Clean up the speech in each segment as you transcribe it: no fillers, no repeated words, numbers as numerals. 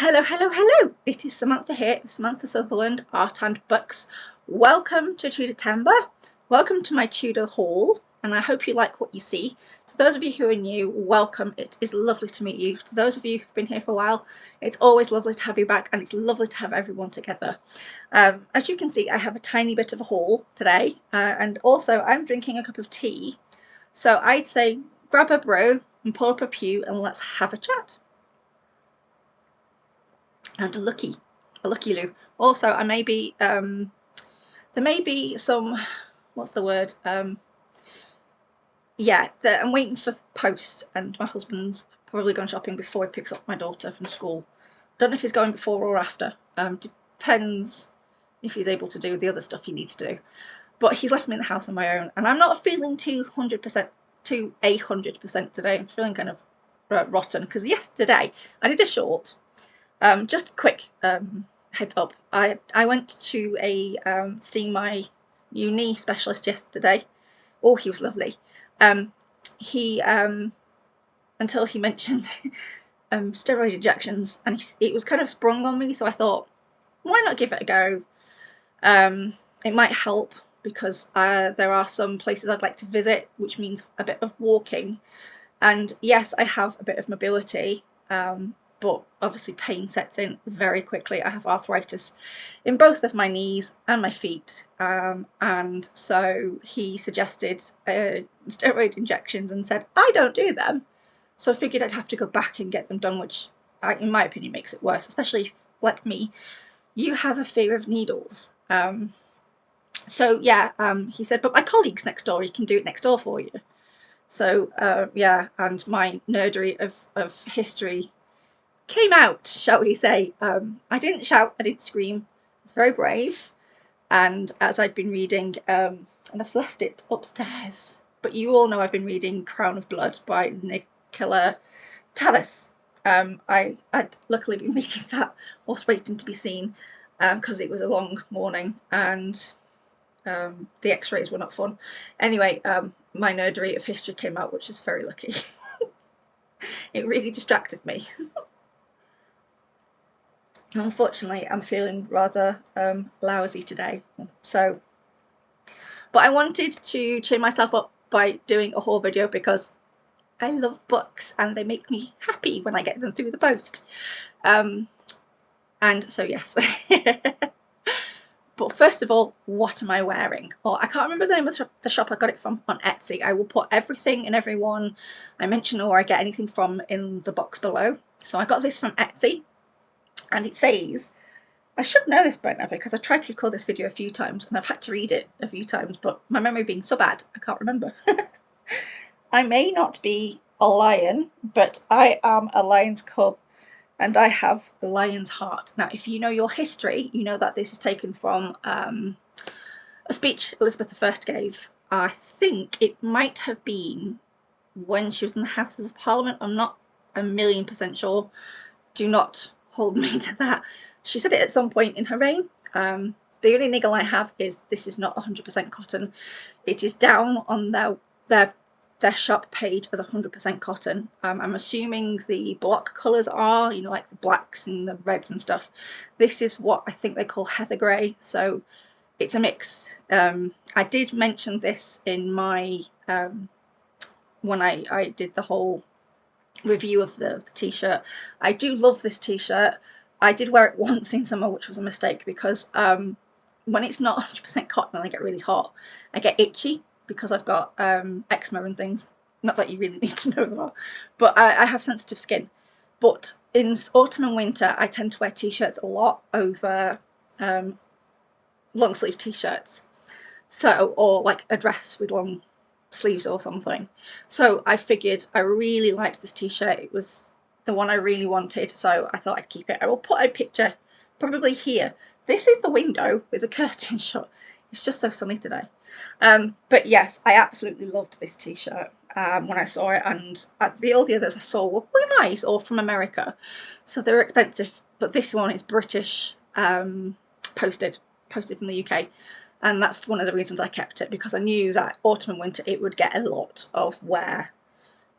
Hello, hello, hello! It is Samantha here of Samantha Sutherland Art and Books. Welcome to TudorTember. Welcome to my Tudor haul, and I hope you like what you see. To those of you who are new, welcome. It is lovely to meet you. To those of you who've been here for a while, it's always lovely to have you back, and it's lovely to have everyone together. As you can see, I have a tiny bit of a haul today, and also I'm drinking a cup of tea. So I'd say grab a brew and pull up a pew and let's have a chat. And a lucky loo. Also, I may be there may be some, what's the word? Yeah, I'm waiting for post, and my husband's probably gone shopping before he picks up my daughter from school. Don't know if he's going before or after. Depends if he's able to do the other stuff he needs to do. But he's left me in the house on my own, and I'm not feeling 100% today. I'm feeling kind of rotten because yesterday I did a short. Just a quick heads up. I went to see my uni specialist yesterday. Oh, he was lovely. He until he mentioned steroid injections, and it was kind of sprung on me. So I thought, why not give it a go? It might help because there are some places I'd like to visit, which means a bit of walking. And yes, I have a bit of mobility. But obviously pain sets in very quickly. I have arthritis in both of my knees and my feet, and so he suggested steroid injections and said I don't do them, so I figured I'd have to go back and get them done, which in my opinion makes it worse, especially if, like me, you have a fear of needles. So yeah, he said, but my colleague's next door, he can do it next door for you. So yeah, and my nerdery of history came out, shall we say. I didn't shout, I didn't scream. I was very brave. And as I'd been reading, and I've left it upstairs, but you all know I've been reading Crown of Blood by Nicola Tallis. I'd luckily been reading that whilst waiting to be seen, because it was a long morning and the x-rays were not fun. Anyway, my nerdery of history came out, which is very lucky. It really distracted me. Unfortunately, I'm feeling rather lousy today, so, but I wanted to cheer myself up by doing a haul video because I love books and they make me happy when I get them through the post. And so yes. But first of all, what am I wearing? Well, I can't remember the name of the shop I got it from on Etsy. I will put everything and everyone I mention or I get anything from in the box below. So I got this from Etsy. And it says, I should know this by now because I tried to record this video a few times and I've had to read it a few times, but my memory being so bad, I can't remember. I may not be a lion, but I am a lion's cub and I have the lion's heart. Now, if you know your history, you know that this is taken from a speech Elizabeth I gave. I think it might have been when she was in the Houses of Parliament. I'm not 1,000,000% sure. Do not hold me to that. She said it at some point in her reign. The only niggle I have is this is not 100% cotton. It is down on their shop page as 100% cotton. I'm assuming the block colours are, you know, like the blacks and the reds and stuff. This is what I think they call heather grey, so it's a mix. I did mention this in my when I did the whole review of the t-shirt. I do love this t-shirt. I did wear it once in summer, which was a mistake because when it's not 100% cotton and I get really hot, I get itchy because I've got eczema and things. Not that you really need to know that, but I have sensitive skin. But in autumn and winter, I tend to wear t-shirts a lot over long sleeve t-shirts. So, or like a dress with long sleeves or something. So I figured I really liked this t-shirt. It was the one I really wanted, so I thought I'd keep it. I will put a picture probably here. This is the window with the curtain shut. It's just so sunny today. But yes, I absolutely loved this t-shirt when I saw it, and all the others I saw were quite nice or from America, so they were expensive, but this one is British, posted from the UK. And that's one of the reasons I kept it, because I knew that autumn and winter it would get a lot of wear,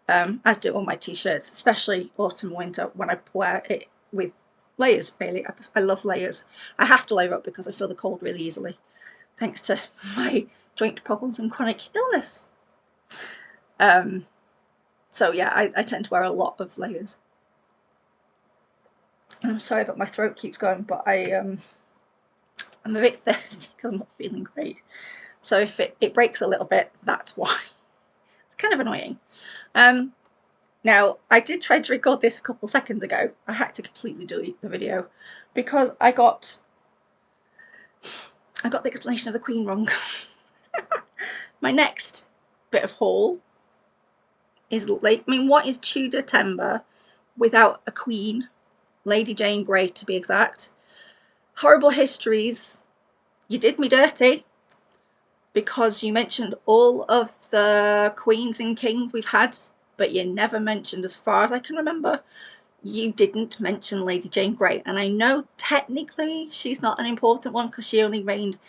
as do all my t-shirts, especially autumn and winter when I wear it with layers, really. I love layers. I have to layer up because I feel the cold really easily, thanks to my joint problems and chronic illness. So yeah, I tend to wear a lot of layers. I'm sorry, but my throat keeps going, but I'm a bit thirsty because I'm not feeling great. So if it breaks a little bit, that's why. It's kind of annoying. Now, I did try to record this a couple seconds ago. I had to completely delete the video because I got the explanation of the Queen wrong. My next bit of haul is, I mean, what is TudorTember without a Queen? Lady Jane Grey, to be exact. Horrible Histories, you did me dirty because you mentioned all of the queens and kings we've had, but you never mentioned, as far as I can remember, you didn't mention Lady Jane Grey. And I know technically she's not an important one because she only reigned,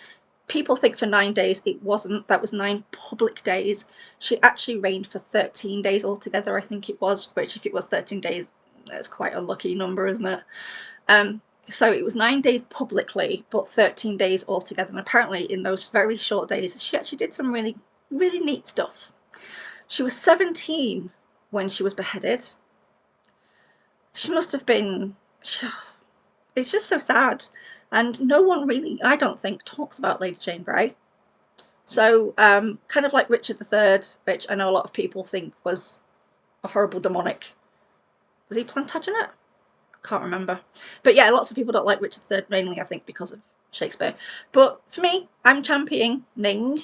people think, for 9 days. It wasn't. That was 9 public days. She actually reigned for 13 days altogether, I think it was, which if it was 13 days, that's quite a lucky number, isn't it? So it was 9 days publicly, but 13 days altogether. And apparently in those very short days, she actually did some really, really neat stuff. She was 17 when she was beheaded. She must have been, it's just so sad. And no one really, I don't think, talks about Lady Jane Grey. So kind of like Richard III, which I know a lot of people think was a horrible demonic. Was he Plantagenet? Can't remember. But yeah, lots of people don't like Richard III, mainly I think because of Shakespeare. But for me, I'm championing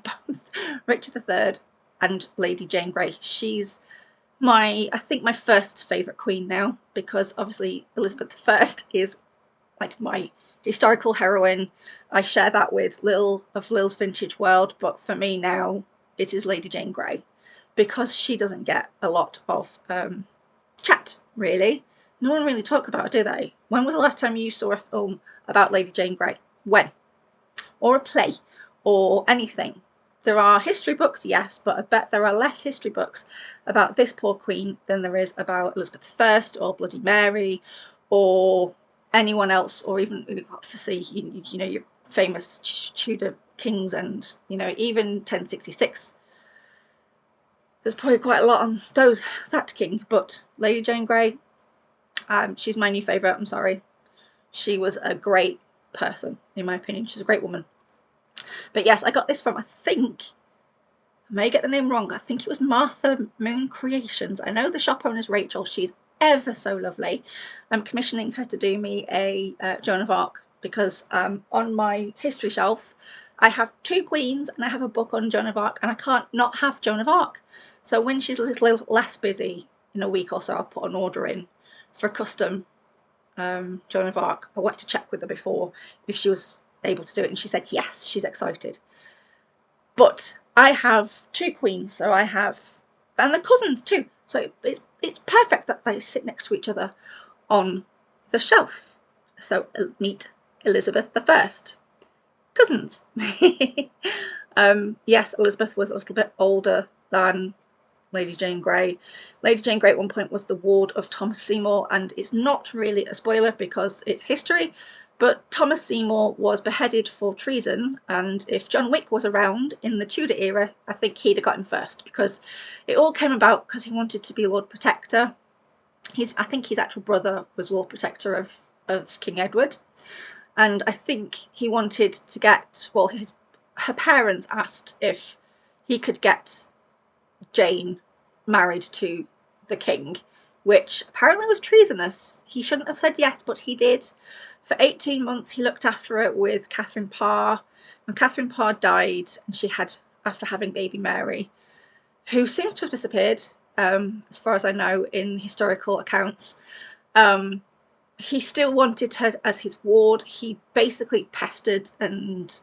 both Richard III and Lady Jane Grey. She's I think my first favourite queen now, because obviously Elizabeth I is like my historical heroine. I share that with Lil's Vintage World, but for me now it is Lady Jane Grey, because she doesn't get a lot of chat, really. No one really talks about her, do they? When was the last time you saw a film about Lady Jane Grey? When? Or a play? Or anything? There are history books, yes, but I bet there are less history books about this poor queen than there is about Elizabeth I or Bloody Mary or anyone else, or even, obviously, you know, your famous Tudor kings, and, you know, even 1066. There's probably quite a lot on that king, but Lady Jane Grey, she's my new favourite. I'm sorry. She was a great person, in my opinion. She's a great woman. But yes, I got this from, I think, I may get the name wrong, I think it was MarthaMoonCreations. I know the shop owner's Rachel. She's ever so lovely. I'm commissioning her to do me a Joan of Arc, because on my history shelf I have 2 queens and I have a book on Joan of Arc, and I can't not have Joan of Arc. So when she's a little less busy in a week or so, I'll put an order in for custom Joan of Arc. I wanted to check with her before if she was able to do it, and she said yes, she's excited. But I have 2 queens, so I have, and the cousins too, so it's perfect that they sit next to each other on the shelf. So meet Elizabeth I. Cousins. Yes, Elizabeth was a little bit older than Lady Jane Grey. Lady Jane Grey at one point was the ward of Thomas Seymour, and it's not really a spoiler because it's history, but Thomas Seymour was beheaded for treason, and if John Wick was around in the Tudor era, I think he'd have got him first, because it all came about because he wanted to be Lord Protector. I think his actual brother was Lord Protector of King Edward, and I think he wanted to get, well, her parents asked if he could get Jane married to the king, which apparently was treasonous. He shouldn't have said yes, but he did. For 18 months he looked after her with Catherine Parr. When Catherine Parr died, and she had, after having baby Mary, who seems to have disappeared, as far as I know, in historical accounts, he still wanted her as his ward. He basically pestered and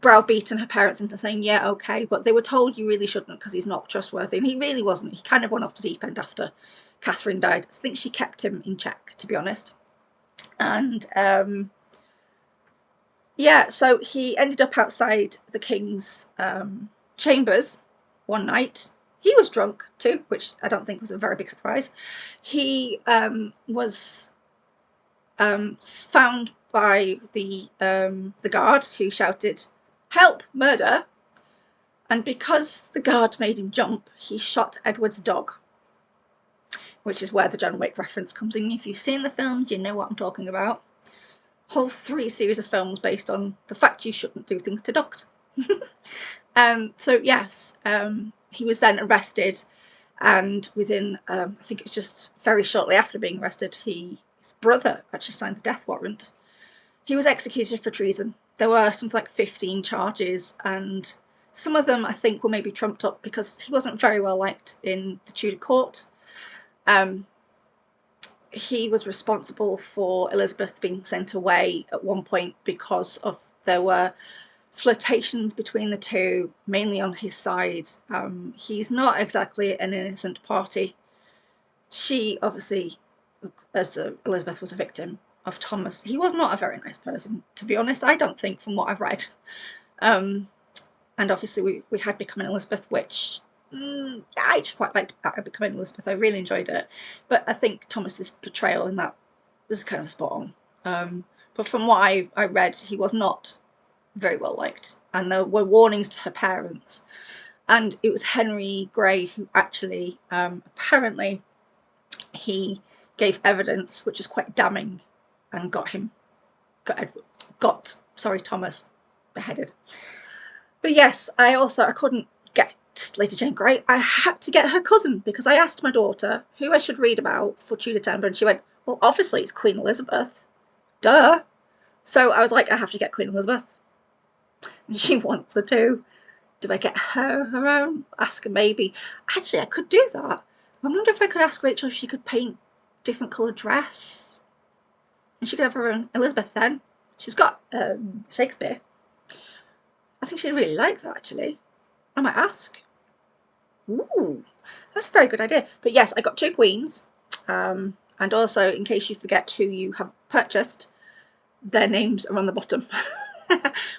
browbeaten her parents into saying, yeah, okay, but they were told you really shouldn't because he's not trustworthy, and he really wasn't. He kind of went off the deep end after Catherine died. I think she kept him in check, to be honest. And yeah, so he ended up outside the king's chambers one night. He was drunk too, which I don't think was a very big surprise. He was found by the guard, who shouted, "Help! Murder!" And because the guard made him jump, he shot Edward's dog, which is where the John Wick reference comes in. If you've seen the films, you know what I'm talking about. Whole 3 series of films based on the fact you shouldn't do things to dogs. So yes, he was then arrested, and within, I think it was just very shortly after being arrested, his brother actually signed the death warrant. He was executed for treason. There were something like 15 charges, and some of them I think were maybe trumped up because he wasn't very well liked in the Tudor court. He was responsible for Elizabeth being sent away at one point because there were flirtations between the two, mainly on his side. He's not exactly an innocent party. She obviously, as Elizabeth was a victim of Thomas, he was not a very nice person, to be honest, I don't think, from what I've read. And obviously we had Becoming Elizabeth, which I just quite liked Becoming Elizabeth. I really enjoyed it, but I think Thomas's portrayal in that was kind of spot on. But from what I read, he was not very well liked, and there were warnings to her parents. And it was Henry Grey who actually, apparently, he gave evidence which was quite damning, and got Thomas beheaded. But yes, I couldn't get Lady Jane Grey. I had to get her cousin, because I asked my daughter who I should read about for TudorTember, and she went, well, obviously it's Queen Elizabeth. Duh. So I was like, I have to get Queen Elizabeth. And she wants her too. Do I get her own? Ask her maybe. Actually, I could do that. I wonder if I could ask Rachel if she could paint different coloured dress. And she could have her own Elizabeth then. She's got Shakespeare. I think she'd really like that, actually. I might ask. Ooh, that's a very good idea. But yes, I got 2 queens. And also, in case you forget who you have purchased, their names are on the bottom.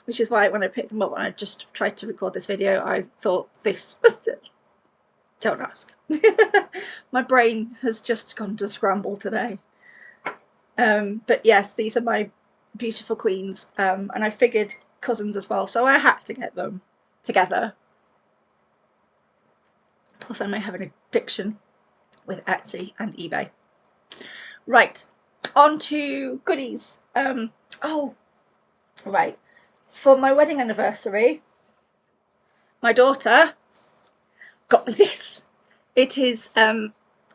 Which is why when I picked them up and I just tried to record this video, I thought this was the... Don't ask. My brain has just gone to scramble today. But yes, these are my beautiful queens. And I figured cousins as well, so I had to get them together. Plus I may have an addiction with Etsy and eBay. Right, on to goodies. Oh, right. For my wedding anniversary, my daughter got me this. It is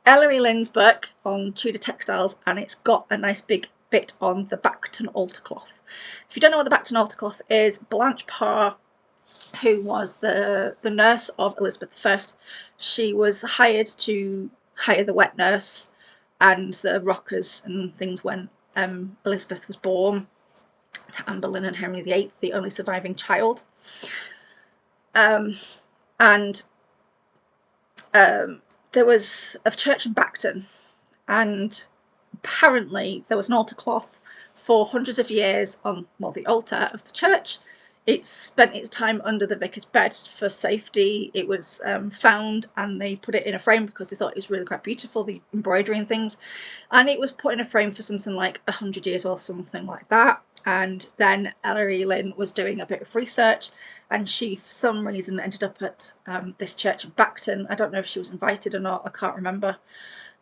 Ellery Lynn's book on Tudor textiles, and it's got a nice big bit on the Bacton altar cloth. If you don't know what the Bacton altar cloth is, Blanche Parr, who was the nurse of Elizabeth I, she was hired to hire the wet nurse and the rockers and things when Elizabeth was born to Anne Boleyn and Henry VIII, the only surviving child. And there was a church in Bacton, and apparently there was an altar cloth for hundreds of years on, well, the altar of the church. It spent its time under the vicar's bed for safety. It was found, and they put it in a frame because they thought it was really quite beautiful, the embroidery and things. And it was put in a frame for something like 100 years or something like that. And then Ellery Lynn was doing a bit of research, and she, for some reason, ended up at this church in Bacton. I don't know if she was invited or not, I can't remember.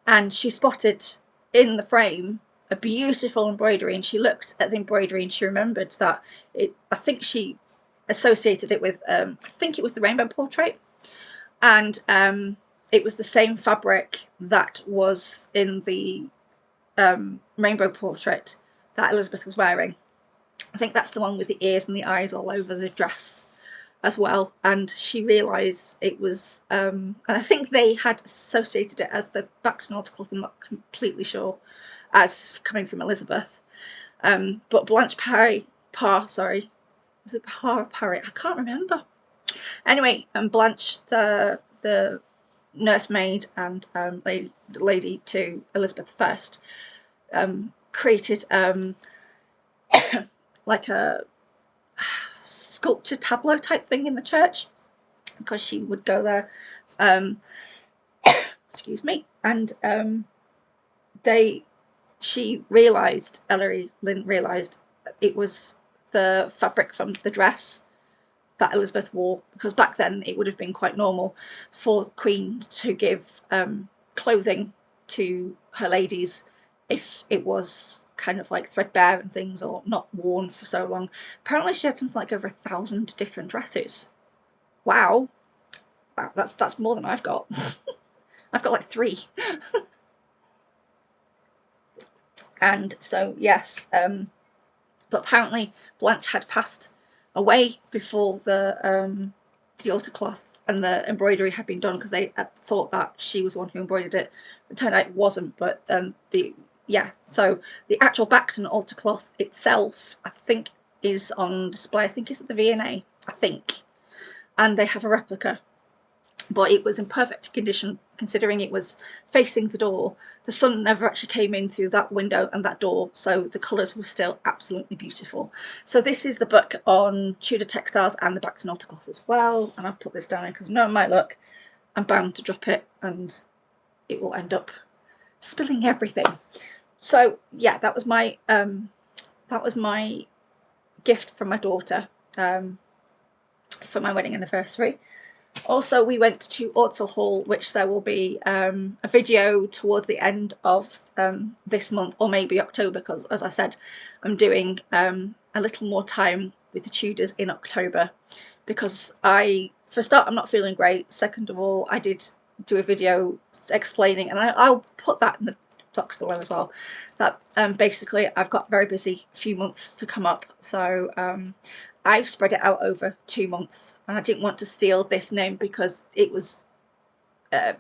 And she spotted in the frame a beautiful embroidery, and she looked at the embroidery and she remembered that I think she associated it with, I think it was the rainbow portrait, and it was the same fabric that was in the rainbow portrait that Elizabeth was wearing. I think that's the one with the ears and the eyes all over the dress as well, and she realised it was, and I think they had associated it as the Bacton altar cloth. I'm not completely sure, as coming from Elizabeth. But Blanche Parr, sorry, was it Parry? I can't remember. Anyway, Blanche, the nursemaid and lady to Elizabeth I, created like a sculpture tableau type thing in the church, because she would go there, excuse me, and they Ellery Lynn realised it was the fabric from the dress that Elizabeth wore, because back then it would have been quite normal for the Queen to give clothing to her ladies if it was kind of like threadbare and things, or not worn for so long. Apparently she had something like over 1,000 different dresses. Wow. Wow, that's more than I've got. I've got like 3. And so yes, but apparently Blanche had passed away before the altar cloth and the embroidery had been done, because they thought that she was the one who embroidered it. It turned out it wasn't, but so the actual Baxton altar cloth itself, I think, is on display. I think it's at the V&A, I think, and they have a replica. But it was in perfect condition, considering it was facing the door. The sun never actually came in through that window and that door, so the colours were still absolutely beautiful. So this is the book on Tudor textiles and the Baxton altar cloth as well, and I've put this down because knowing my luck, I'm bound to drop it and it will end up spilling everything. So yeah, that was my gift from my daughter for my wedding anniversary. Also, we went to Ordsall Hall, which there will be a video towards the end of this month, or maybe October, because, as I said, I'm doing a little more time with the Tudors in October, because for a start, I'm not feeling great. Second of all, I did do a video explaining, and I'll put that in the box below as well, that basically I've got a very busy few months to come up, so I've spread it out over 2 months, and I didn't want to steal this name because it was the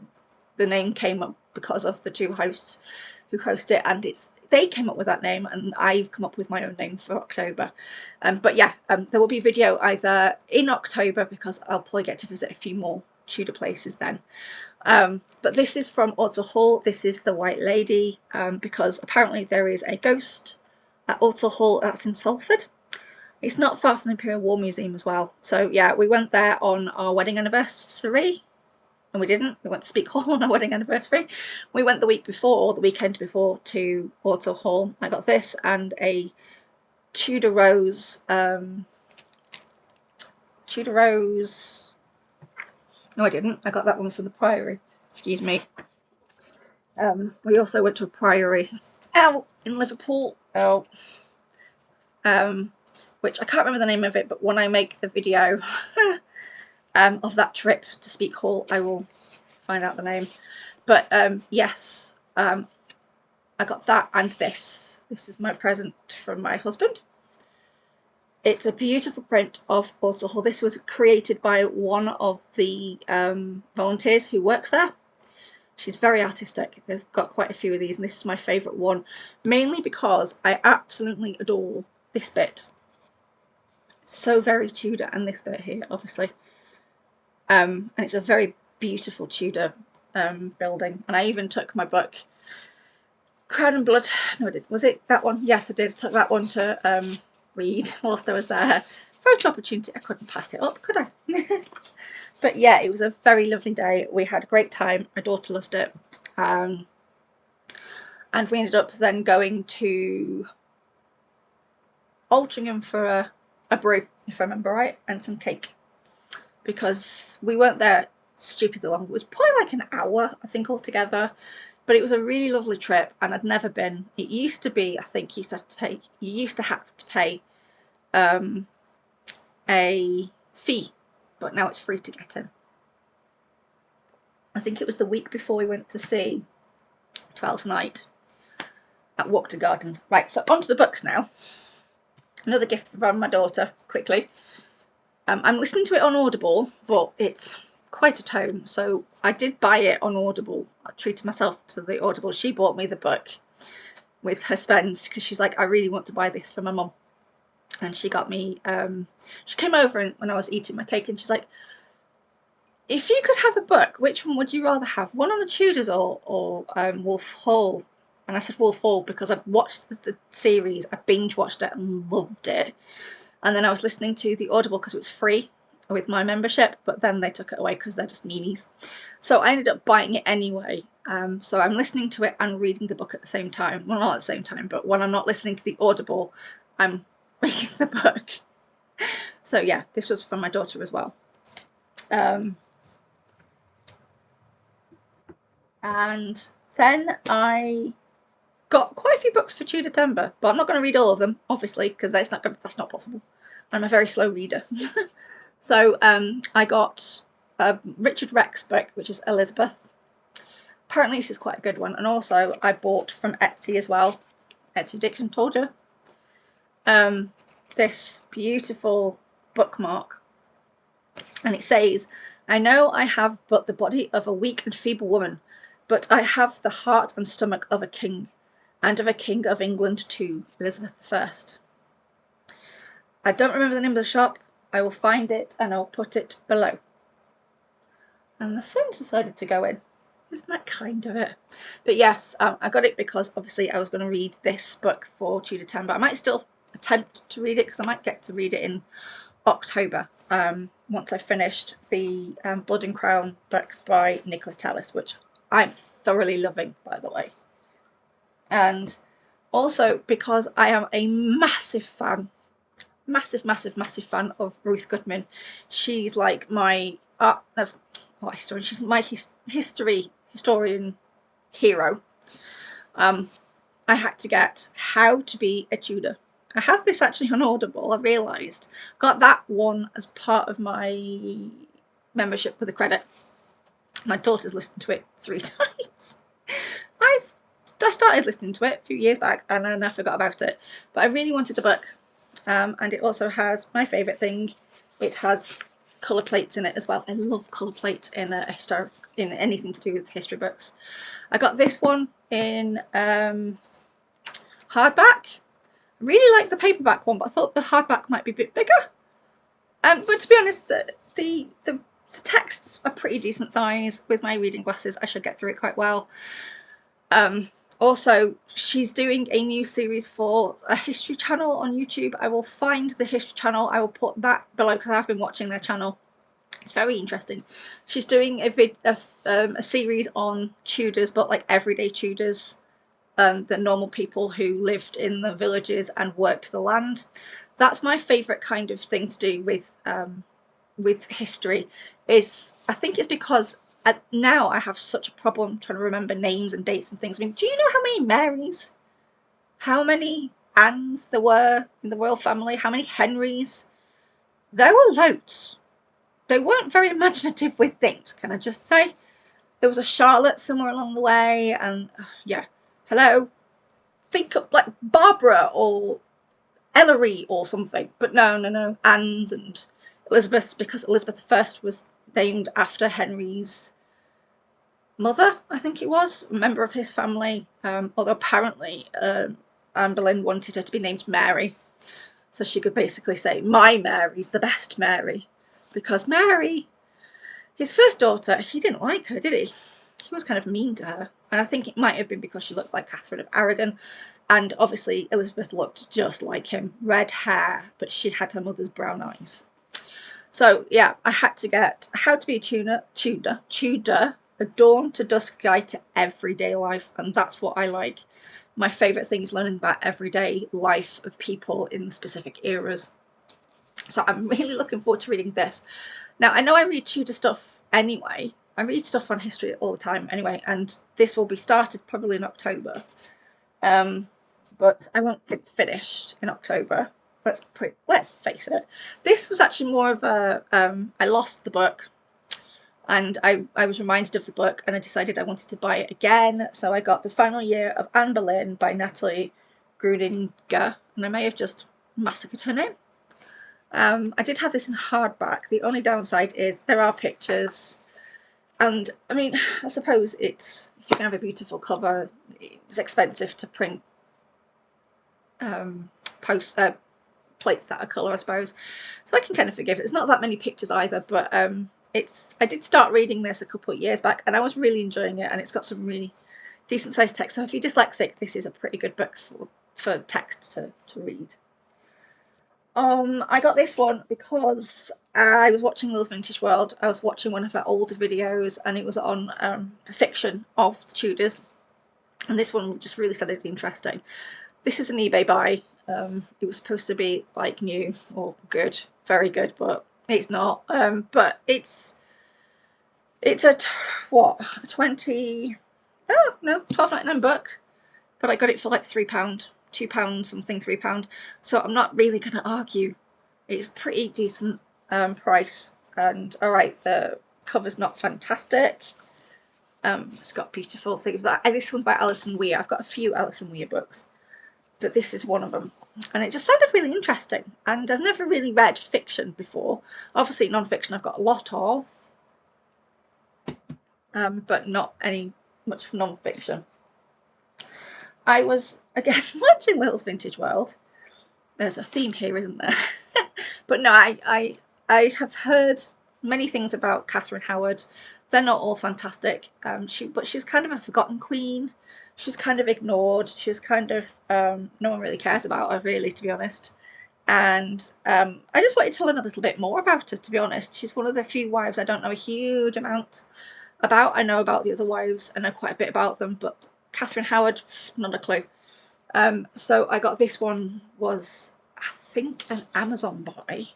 name came up because of the 2 hosts who host it, and they came up with that name, and I've come up with my own name for October. But yeah, there will be a video either in October, because I'll probably get to visit a few more Tudor places then. But this is from Ordsall Hall. This is the White Lady, because apparently there is a ghost at Ordsall Hall that's in Salford. It's not far from the Imperial War Museum as well. So yeah, we went there on our wedding anniversary. And we didn't. We went to Speak Hall on our wedding anniversary. We went the week before, or the weekend before, to Ordsall Hall. I got this and a Tudor Rose. No, I didn't. I got that one from the Priory. Excuse me. We also went to a Priory in Liverpool. Which I can't remember the name of it, but when I make the video of that trip to Speak Hall, I will find out the name. But yes, I got that and this. This is my present from my husband. It's a beautiful print of Ordsall Hall. This was created by one of the volunteers who works there. She's very artistic. They've got quite a few of these, and this is my favourite one, mainly because I absolutely adore this bit. So very Tudor, and this bit here, obviously, and it's a very beautiful Tudor building. And I even took my book Crown and Blood, no I did, was it that one? Yes I did. I took that one to read whilst I was there. Photo opportunity, I couldn't pass it up, could I? But yeah, it was a very lovely day. We had a great time. My daughter loved it, and we ended up then going to Altrincham for a brew, if I remember right, and some cake, because we weren't there stupidly long. It was probably like an hour, I think, altogether, but it was a really lovely trip, and I'd never been. It used to be, I think, you used to have to pay a fee, but now it's free to get in. I think it was the week before we went to see Twelfth Night at Walkden Gardens. Right, so on to the books now. Another gift from my daughter, quickly. I'm listening to it on Audible, but it's quite a tome, so I did buy it on Audible. I treated myself to the Audible. She bought me the book with her spends, because she's like, I really want to buy this for my mum. And she got me, she came over when I was eating my cake, and she's like, if you could have a book, which one would you rather have? One on the Tudors or Wolf Hall? And I said Wolf Hall because I'd watched the series, I binge watched it and loved it. And then I was listening to the Audible because it was free, with my membership, but then they took it away because they're just meanies. So I ended up buying it anyway. So I'm listening to it and reading the book at the same time. Well, not at the same time, but when I'm not listening to the Audible, I'm reading the book. So yeah, this was from my daughter as well. And then I got quite a few books for TudorTember, but I'm not going to read all of them, obviously, because that's not possible. I'm a very slow reader. So I got Richard Rex book, which is Elizabeth. Apparently this is quite a good one. And also I bought from Etsy as well. Etsy Diction told you. This beautiful bookmark. And it says, I know I have but the body of a weak and feeble woman, but I have the heart and stomach of a king, and of a king of England too, Elizabeth I. I don't remember the name of the shop. I will find it and I'll put it below. And the phone decided to go in. Isn't that kind of it? But yes, I got it because obviously I was going to read this book for TudorTember. I might still attempt to read it because I might get to read it in October once I've finished the Blood and Crown book by Nicola Tallis, which I'm thoroughly loving, by the way. And also because I am a massive fan, massive fan of Ruth Goodman. She's like my she's my historian hero. I had to get How to Be a Tudor. I have this actually on Audible, I realised. Got that one as part of my membership with a credit. My daughter's listened to it 3 times. I started listening to it a few years back and then I forgot about it. But I really wanted the book. And it also has my favourite thing. It has colour plates in it as well. I love colour plates in anything to do with history books. I got this one in hardback. I really like the paperback one, but I thought the hardback might be a bit bigger. But to be honest, the texts are pretty decent size. With my reading glasses, I should get through it quite well. Also, she's doing a new series for a history channel on YouTube. I will find the history channel. I will put that below because I've been watching their channel. It's very interesting. She's doing a series on Tudors, but like everyday Tudors. The normal people who lived in the villages and worked the land. That's my favourite kind of thing to do with history. I think it's because now I have such a problem trying to remember names and dates and things. I mean, do you know how many Marys, how many Annes there were in the royal family, how many Henrys? There were loads. They weren't very imaginative with things, can I just say? There was a Charlotte somewhere along the way, and yeah. Hello, think of like Barbara or Ellery or something, but no, Anne's and Elizabeth's, because Elizabeth I was named after Henry's mother, I think it was, a member of his family, although apparently Anne Boleyn wanted her to be named Mary, so she could basically say, my Mary's the best Mary, because Mary, his first daughter, he didn't like her, did he? He was kind of mean to her. And I think it might have been because she looked like Catherine of Aragon. And obviously Elizabeth looked just like him. Red hair, but she had her mother's brown eyes. So yeah, I had to get How to Be a Tudor, a dawn to dusk guide to everyday life. And that's what I like. My favourite thing is learning about everyday life of people in specific eras. So I'm really looking forward to reading this. Now, I know I read Tudor stuff anyway. I read stuff on history all the time anyway, and this will be started probably in October. But I won't get finished in October. Let's face it. This was actually more of a, I lost the book, and I was reminded of the book, and I decided I wanted to buy it again. So I got The Final Year of Anne Boleyn by Natalie Grudinger, and I may have just massacred her name. I did have this in hardback. The only downside is there are pictures. And I mean, I suppose if you can have a beautiful cover, it's expensive to print plates that are colour, I suppose. So I can kind of forgive it. It's not that many pictures either, but I did start reading this a couple of years back and I was really enjoying it, and it's got some really decent sized text. So if you're dyslexic, this is a pretty good book for text to read. I got this one because I was watching Will's Vintage World. I was watching one of her older videos, and it was on the fiction of the Tudors. And this one just really sounded interesting. This is an eBay buy. It was supposed to be like new or good, very good, but it's not. But it's a what, a 20? Oh no, £12.99 book. But I got it for like £3, £2 something, £3. So I'm not really going to argue. It's a pretty decent price. And alright, the cover's not fantastic. It's got beautiful things. This one's by Alison Weir. I've got a few Alison Weir books, but this is one of them. And it just sounded really interesting. And I've never really read fiction before. Obviously, non-fiction I've got a lot of, but not any much non-fiction. I was, again, watching Will's Vintage World. There's a theme here, isn't there? But no, I have heard many things about Catherine Howard. They're not all fantastic. But she was kind of a forgotten queen. She was kind of ignored. She was kind of, no one really cares about her, really, to be honest. And I just wanted to learn a little bit more about her, to be honest. She's one of the few wives I don't know a huge amount about. I know about the other wives. I know quite a bit about them, but Catherine Howard, not a clue. So I got this one, was I think an Amazon buy.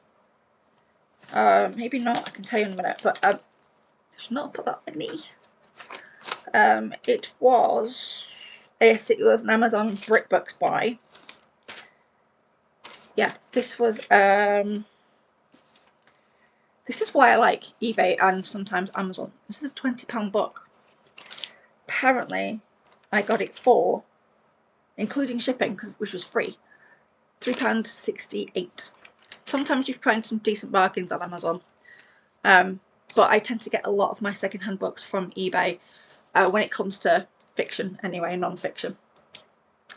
Maybe not, I can tell you in a minute, but I should not put that many. It was, yes, it was an Amazon BritBooks buy. Yeah, this was, this is why I like eBay and sometimes Amazon. This is a £20 book. Apparently, I got it for, including shipping, which was free, £3.68. Sometimes you find some decent bargains on Amazon, but I tend to get a lot of my secondhand books from eBay when it comes to fiction, anyway, non-fiction.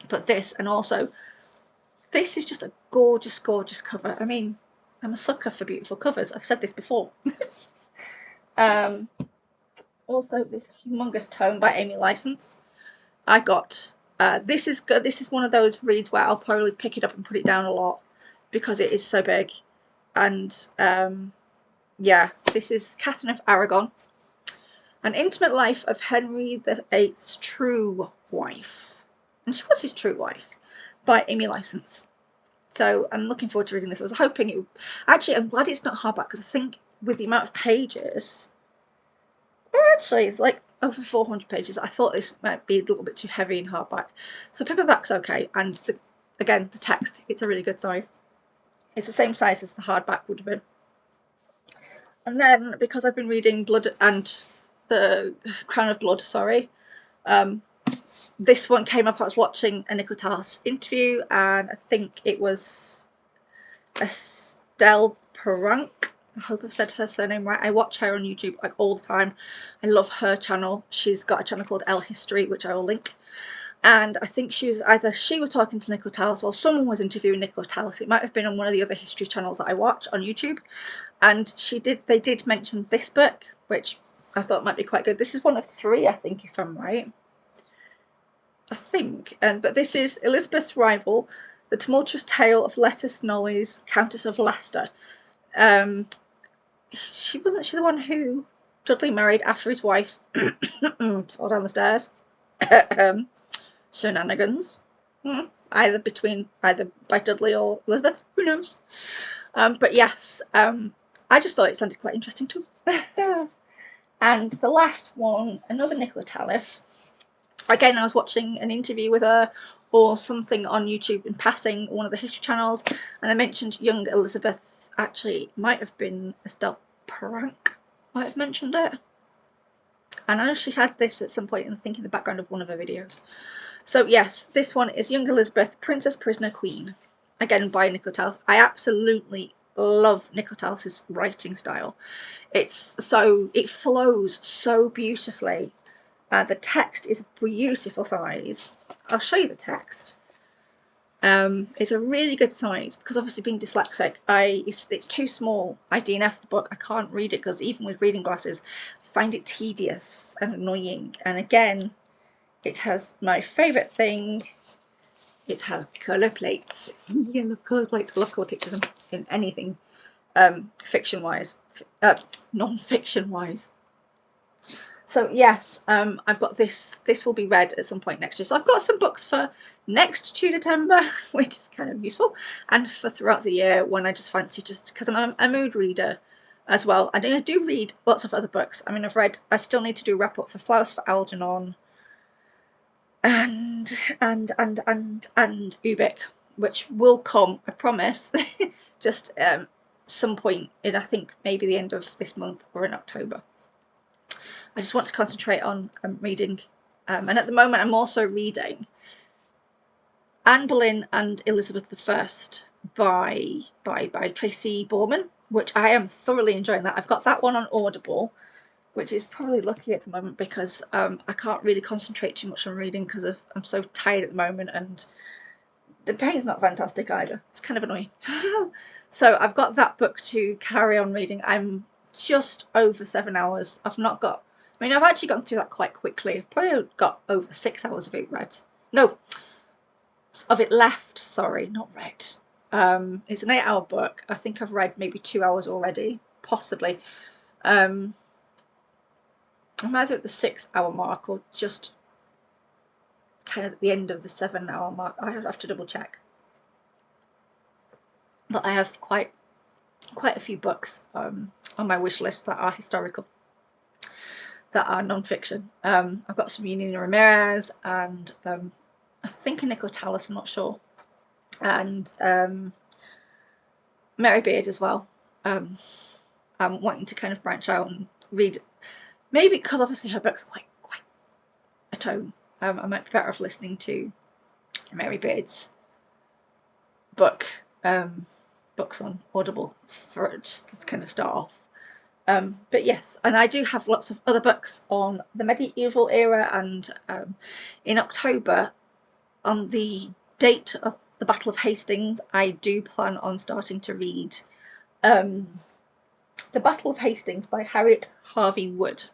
But this, and also, this is just a gorgeous, gorgeous cover. I mean, I'm a sucker for beautiful covers. I've said this before. Also, this humongous tome by Amy Licence. I got, this is good. This is one of those reads where I'll probably pick it up and put it down a lot because it is so big. And yeah, this is Catherine of Aragon, An Intimate Life of Henry VIII's True Wife. And she was his true wife, by Amy Licence. So I'm looking forward to reading this. I was hoping it would, actually I'm glad it's not hardback, because I think with the amount of pages, actually it's like over 400 pages. I thought this might be a little bit too heavy in hardback. So paperback's okay, and again, the text, it's a really good size. It's the same size as the hardback would have been. And then, because I've been reading Blood and the Crown of Blood, sorry, this one came up. I was watching a Nicholas interview, and I think it was Estelle Perranc. I hope I've said her surname right. I watch her on YouTube like all the time. I love her channel. She's got a channel called ElleHistory, which I will link. And I think she was talking to Nicholas, or someone was interviewing Nicholas. It might have been on one of the other history channels that I watch on YouTube. And they did mention this book, which I thought might be quite good. This is one of 3, I think, if I'm right. I think. But this is Elizabeth's Rival, The Tumultuous Tale of Lettice Knollys, Countess of Leicester. Wasn't she the one who Dudley married after his wife fell down the stairs? Shenanigans. Either by Dudley or Elizabeth, who knows? But yes, I just thought it sounded quite interesting too. And the last one, another Nicola Tallis. Again, I was watching an interview with her or something on YouTube in passing, one of the history channels, and I mentioned young Elizabeth. Actually, it might have been Estelle Perranc, might have mentioned it. And I know she had this at some point, I think, in the background of one of her videos. So yes, this one is Young Elizabeth, Princess, Prisoner, Queen. Again, by Nicola Tallis. I absolutely love Nicola Tallis' writing style. It flows so beautifully. The text is a beautiful size. I'll show you the text. It's a really good size, because obviously being dyslexic, if it's too small, I DNF the book. I can't read it, because even with reading glasses, I find it tedious and annoying. And again, it has my favourite thing. It has colour plates. I love colour plates. I love colour pictures in anything. fiction-wise, non-fiction-wise. So yes, I've got this. This will be read at some point next year. So I've got some books for next TudorTember, which is kind of useful, and for throughout the year when I just fancy, just because I'm a mood reader as well. And I do read lots of other books. I mean, I still need to do wrap up for Flowers for Algernon and Ubik, which will come, I promise, just some point in, I think, maybe the end of this month or in October. I just want to concentrate on reading, and at the moment I'm also reading Anne Boleyn and Elizabeth I by Tracy Borman, which I am thoroughly enjoying. That I've got that one on Audible, which is probably lucky at the moment because I can't really concentrate too much on reading because I'm so tired at the moment, and the pain's not fantastic either. It's kind of annoying. So I've got that book to carry on reading. I'm just over 7 hours. I've actually gone through that quite quickly. I've probably got over 6 hours of it read. No, of it left, sorry, not read. It's an 8-hour book. I think I've read maybe 2 hours already, possibly. I'm either at the 6-hour mark or just kind of at the end of the 7-hour mark. I have to double check. But I have quite a few books on my wish list that are historical, that are non-fiction. I've got some Yanina Ramirez and I think a Nico Tallis, I'm not sure, and Mary Beard as well. I'm wanting to kind of branch out and read, maybe because obviously her books are quite a tone. I might be better off listening to Mary Beard's books on Audible for just to kind of start off. But yes, and I do have lots of other books on the medieval era, and in October, on the date of the Battle of Hastings, I do plan on starting to read The Battle of Hastings by Harriet Harvey Wood.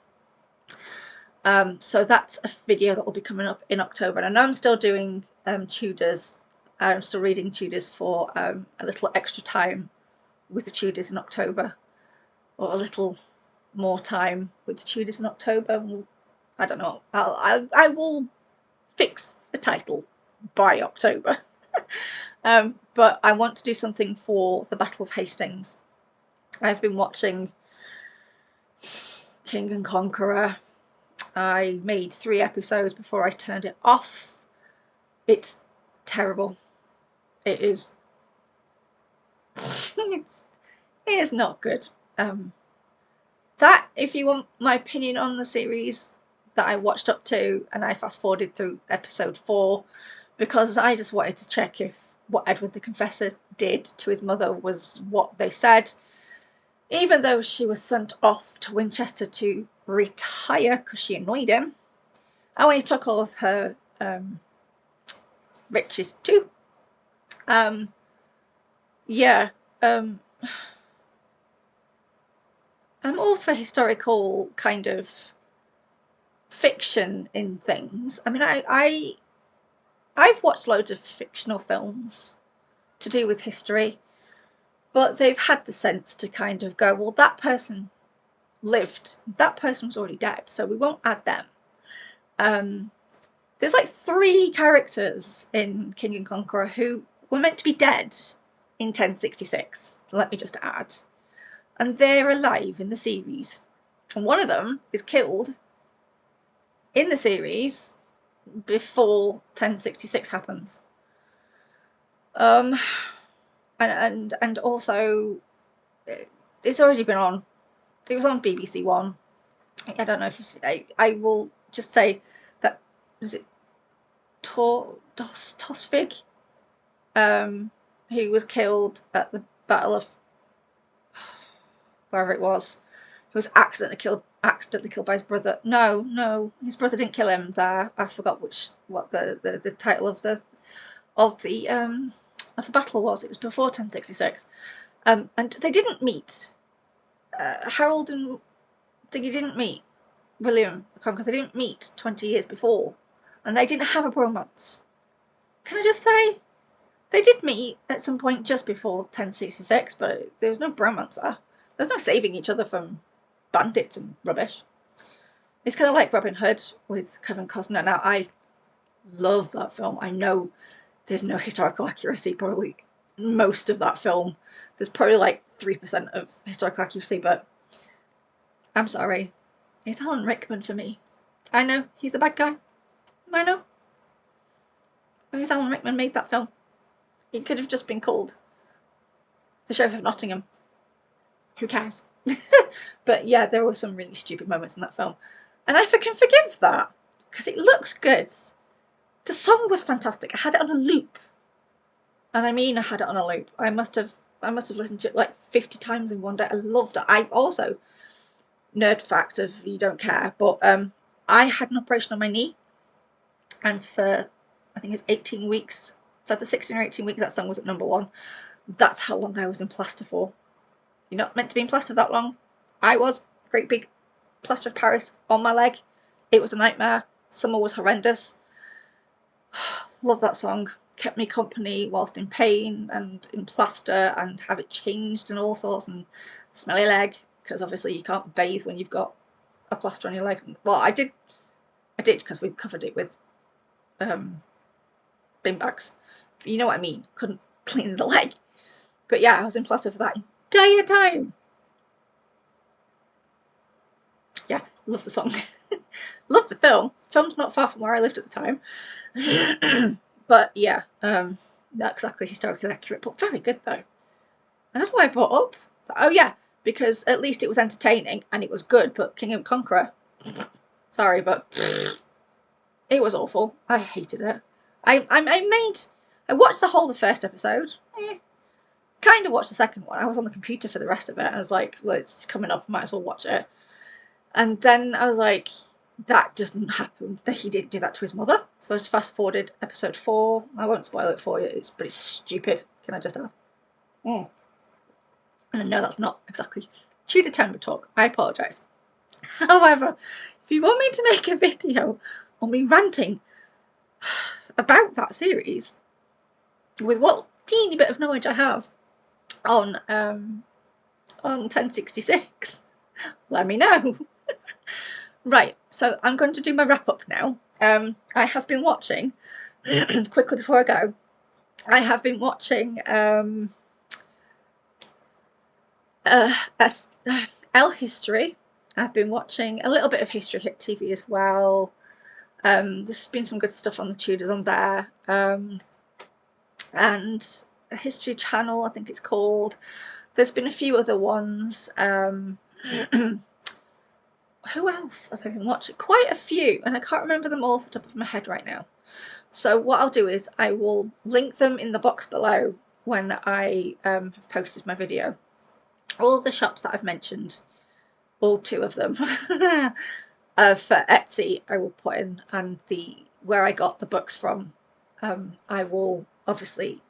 So that's a video that will be coming up in October. And I know I'm still doing Tudors. I'm still reading Tudors for a little extra time with the Tudors in October, or a little more time with the Tudors in October. I don't know. I will fix the title by October. But I want to do something for the Battle of Hastings. I've been watching King and Conqueror. I made 3 episodes before I turned it off. It's terrible. It is. It is not good. That, if you want my opinion on the series that I watched up to, and I fast forwarded through episode 4 because I just wanted to check if what Edward the Confessor did to his mother was what they said, even though she was sent off to Winchester to retire because she annoyed him, and when he took all of her riches too. Yeah, I'm all for historical kind of fiction in things. I mean, I've watched loads of fictional films to do with history, but they've had the sense to kind of go, well, that person lived, that person was already dead, so we won't add them. There's like 3 characters in King and Conqueror who were meant to be dead in 1066, let me just add, and they're alive in the series, and one of them is killed in the series before 1066 happens. And also it's already been on. It was on BBC One. I don't know if it's, I will just say that, was it Tosvig, who was killed at the Battle of wherever it was, who was accidentally killed by his brother. No, his brother didn't kill him there. I forgot what the title of the battle was. It was before 1066. And they didn't meet. Harold and they didn't meet William the Conqueror. They didn't meet 20 years before, and they didn't have a bromance. Can I just say, They did meet at some point just before 1066, but there was no bromance there. There's no saving each other from bandits and rubbish. It's kind of like Robin Hood with Kevin Costner. Now, I love that film. I know there's no historical accuracy, probably most of that film. There's probably like 3% of historical accuracy, but I'm sorry. It's Alan Rickman for me. I know, he's a bad guy. I know. Who's Alan Rickman made that film? It could have just been called The Sheriff of Nottingham. Who cares? But yeah, there were some really stupid moments in that film. And I can forgive that, because it looks good. The song was fantastic. I had it on a loop. And I mean I had it on a loop. I must have listened to it like 50 times in one day. I loved it. I also, nerd fact if you don't care, but I had an operation on my knee. And for, I think it was 18 weeks, so after 16 or 18 weeks, that song was at #1. That's how long I was in plaster for. You're not meant to be in plaster that long. I was. Great big plaster of Paris on my leg. It was a nightmare. Summer was horrendous. Love that song. Kept me company whilst in pain and in plaster, and have it changed and all sorts, and smelly leg, because obviously you can't bathe when you've got a plaster on your leg. Well, I did because we covered it with bin bags. But you know what I mean. Couldn't clean the leg. But yeah, I was in plaster for that entire time. Yeah, love the song. Love the film. Film's not far from where I lived at the time. But yeah, not exactly historically accurate, but very good though. And that's why I brought up. Oh yeah, because at least it was entertaining and it was good, but King and Conqueror, sorry, but it was awful. I hated it. I watched the whole of the first episode. Kind of watched the second one. I was on the computer for the rest of it. I was like, well, it's coming up, might as well watch it. And then I was like, that doesn't happen. He didn't do that to his mother. So I just fast forwarded episode 4. I won't spoil it for you, but it's stupid. Can I just add? And I know that's not exactly TudorTember talk. I apologise. However, if you want me to make a video on me ranting about that series, with what teeny bit of knowledge I have on 1066, let me know. Right, so I'm going to do my wrap up now. I have been watching, quickly before I go, I have been watching ElleHistory. I've been watching a little bit of HistoryHit TV as well. There's been some good stuff on the Tudors on there. And a History Channel, I think it's called. There's been a few other ones. Who else have I been watching? Quite a few, and I can't remember them all off the top of my head right now. So what I'll do is I will link them in the box below when I have posted my video. All the shops that I've mentioned, all 2 of them, for Etsy I will put in, and where I got the books from, I will obviously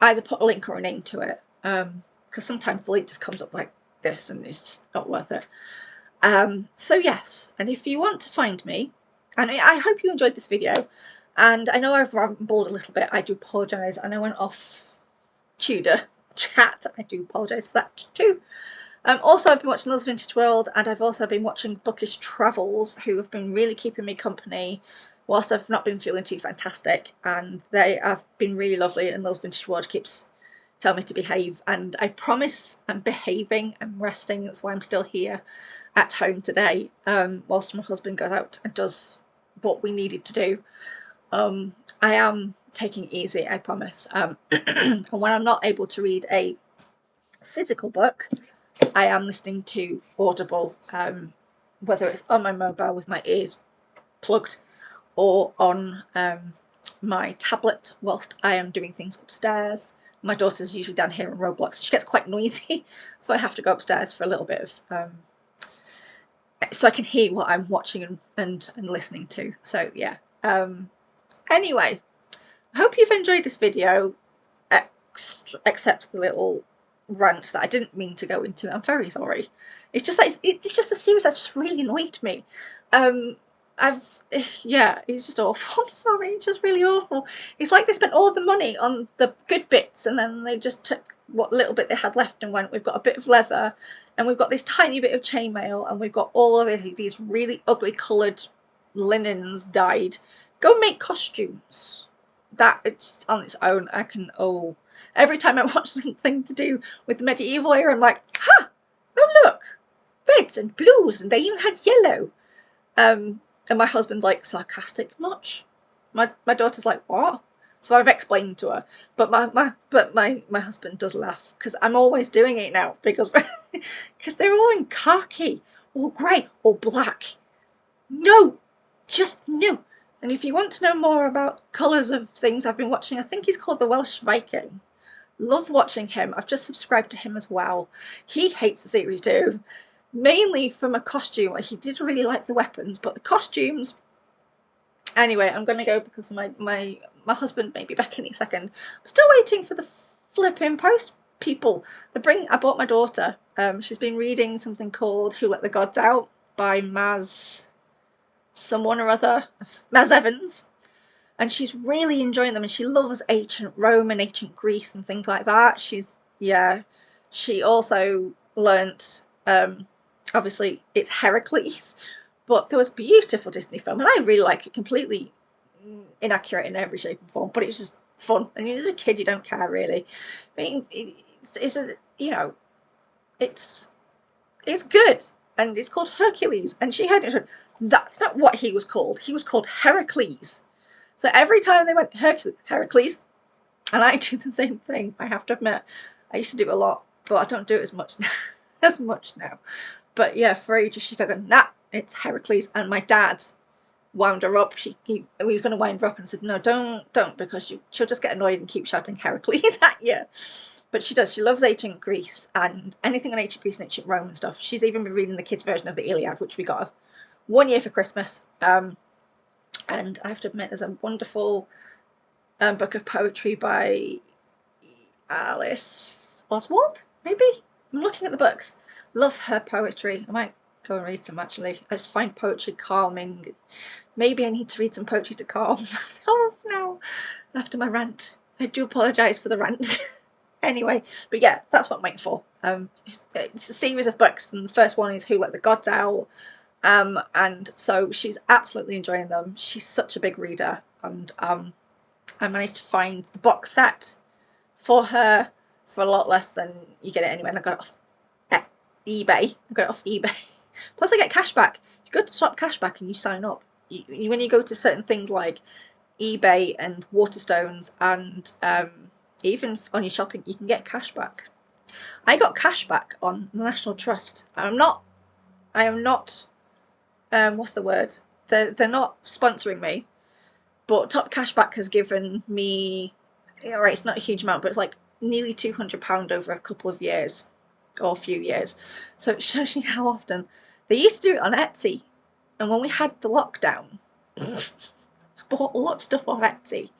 either put a link or a name to it, because sometimes the link just comes up like this and it's just not worth it. So yes, and if you want to find me, and I hope you enjoyed this video, and I know I've rambled a little bit, I do apologise, and I went off Tudor chat, I do apologise for that too. Also, I've been watching Love's Vintage World, and I've also been watching Bookish Travels, who have been really keeping me company whilst I've not been feeling too fantastic, and they have been really lovely, and Love's Vintage World keeps telling me to behave, and I promise I'm behaving, I'm resting. That's why I'm still here at home today, whilst my husband goes out and does what we needed to do. I am taking it easy, I promise. And when I'm not able to read a physical book, I am listening to Audible, whether it's on my mobile with my ears plugged or on my tablet whilst I am doing things upstairs. My daughter's usually down here in Roblox. She gets quite noisy, so I have to go upstairs for a little bit of so I can hear what I'm watching and listening to. So yeah. Anyway, I hope you've enjoyed this video, except the little rant that I didn't mean to go into. I'm very sorry. It's just like it's just a series that's just really annoyed me. yeah, it's just awful. I'm sorry, it's just really awful. It's like they spent all the money on the good bits and then they just took what little bit they had left and went, we've got a bit of leather and we've got this tiny bit of chainmail and we've got all of these really ugly coloured linens dyed. Go make costumes. That, it's on its own. I can, oh, every time I watch something to do with the medieval era, I'm like, ha, oh look, reds and blues, and they even had yellow. And my husband's like, sarcastic much? My daughter's like, what? So I've explained to her, but my husband does laugh because I'm always doing it now because they're all in khaki or grey or black. No, just no. And if you want to know more about colours of things I've been watching, I think he's called the Welsh Viking. Love watching him. I've just subscribed to him as well. He hates the series too, mainly from a costume. He did really like the weapons, but the costumes. Anyway, I'm going to go because my husband may be back any second. I'm still waiting for the flipping post people. I bought my daughter. She's been reading something called Who Let the Gods Out by Maz someone or other, Maz Evans, and she's really enjoying them and she loves ancient Rome and ancient Greece and things like that. She also learnt, obviously it's Heracles, but there was a beautiful Disney film and I really like it, completely inaccurate in every shape and form, but it was just fun. And as a kid you don't care really. I mean, it's a, you know, it's good. And it's called Hercules, and she heard it and said, that's not what he was called Heracles. So every time they went Heracles, and I do the same thing, I have to admit. I used to do it a lot, but I don't do it as much now. But yeah, for ages she kept going, nah, it's Heracles. And my dad wound her up. He was going to wind her up and said, no, don't, because she'll just get annoyed and keep shouting Heracles at you. But she does. She loves ancient Greece and anything on ancient Greece and ancient Rome and stuff. She's even been reading the kids' version of the Iliad, which we got 1 year for Christmas. And I have to admit, there's a wonderful book of poetry by Alice Oswald, maybe? I'm looking at the books. Love her poetry. I might go and read some, actually. I just find poetry calming. Maybe I need to read some poetry to calm myself now after my rant. I do apologise for the rant. Anyway, but yeah, that's what I'm waiting for. It's a series of books, and the first one is Who Let the Gods Out. And so she's absolutely enjoying them. She's such a big reader, and I managed to find the box set for her for a lot less than you get it anywhere. And I got it off eBay. Plus I get cash back. You go to Shop Cashback and you sign up. When you go to certain things like eBay and Waterstones and even on your shopping, you can get cash back. I got cash back on the National Trust. I am not what's the word? They're not sponsoring me, but Top Cashback has given me, alright, it's not a huge amount, but it's like nearly £200 over a couple of years, or a few years. So it shows you how often. They used to do it on Etsy, and when we had the lockdown, I bought a lot of stuff off Etsy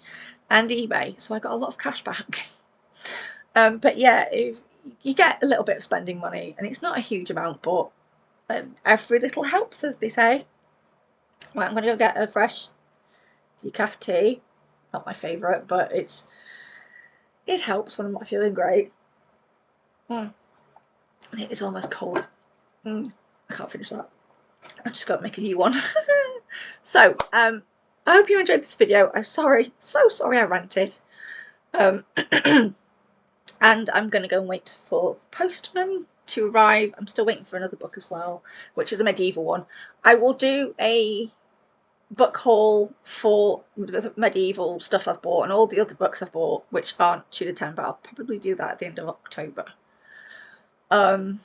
and eBay, so I got a lot of cash back. But yeah, if you get a little bit of spending money, and it's not a huge amount, but every little helps, as they say. Right, I'm going to go get a fresh decaf tea. Not my favourite, but it helps when I'm not feeling great. It is almost cold. I can't finish that. I've just got to make a new one. So, I hope you enjoyed this video. I'm sorry, so sorry I ranted. And I'm going to go and wait for the postman to arrive. I'm still waiting for another book as well, which is a medieval one. I will do a book haul for medieval stuff I've bought and all the other books I've bought, which aren't TudorTember. I'll probably do that at the end of October. And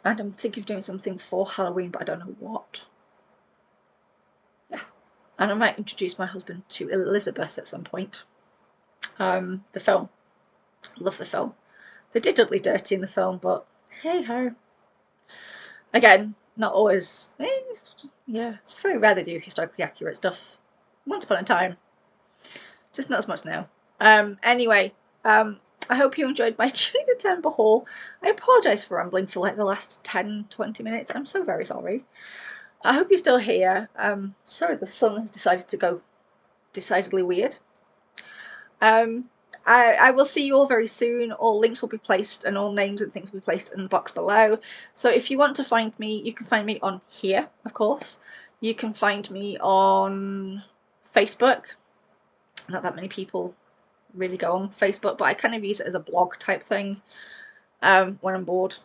I'm thinking of doing something for Halloween, but I don't know what. Yeah. And I might introduce my husband to Elizabeth at some point. The film. Love the film. They did Dudley dirty in the film, but hey ho. Again, not always. Yeah, it's very rare they do historically accurate stuff. Once upon a time. Just not as much now. Anyway, I hope you enjoyed my TudorTember haul. I apologise for rambling for like the last 10-20 minutes. I'm so very sorry. I hope you're still here. Sorry, the sun has decided to go decidedly weird. I will see you all very soon. All links will be placed and all names and things will be placed in the box below. So if you want to find me, you can find me on here, of course. You can find me on Facebook. Not that many people really go on Facebook, but I kind of use it as a blog type thing when I'm bored.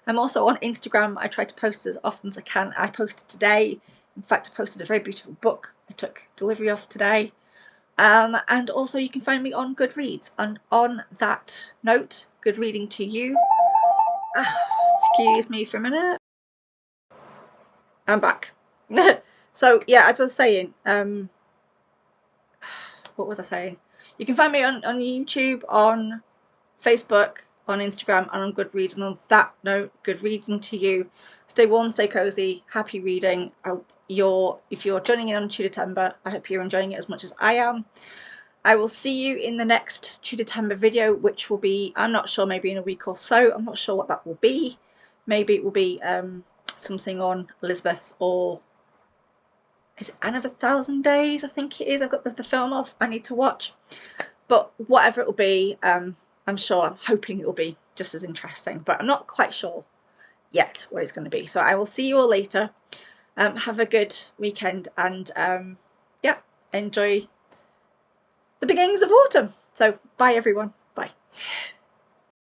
I'm also on Instagram. I try to post as often as I can. I posted today. In fact, I posted a very beautiful book I took delivery of today. And also you can find me on Goodreads. And on that note, good reading to you. Excuse me for a minute. I'm back. So yeah, as I was saying, what was I saying? You can find me on YouTube, on Facebook, on Instagram, and on Goodreads. And on that note, good reading to you. Stay warm, stay cozy, happy reading. If you're joining in on TudorTember, I hope you're enjoying it as much as I am. I will see you in the next TudorTember video, which will be, I'm not sure, maybe in a week or so. I'm not sure what that will be. Maybe it will be something on Elizabeth, or is it Anne of 1,000 Days? I think it is. I've got the film of I need to watch. But whatever it will be, I'm hoping it will be just as interesting. But I'm not quite sure yet what it's going to be. So I will see you all later. Have a good weekend and yeah, enjoy the beginnings of autumn. So bye everyone. Bye.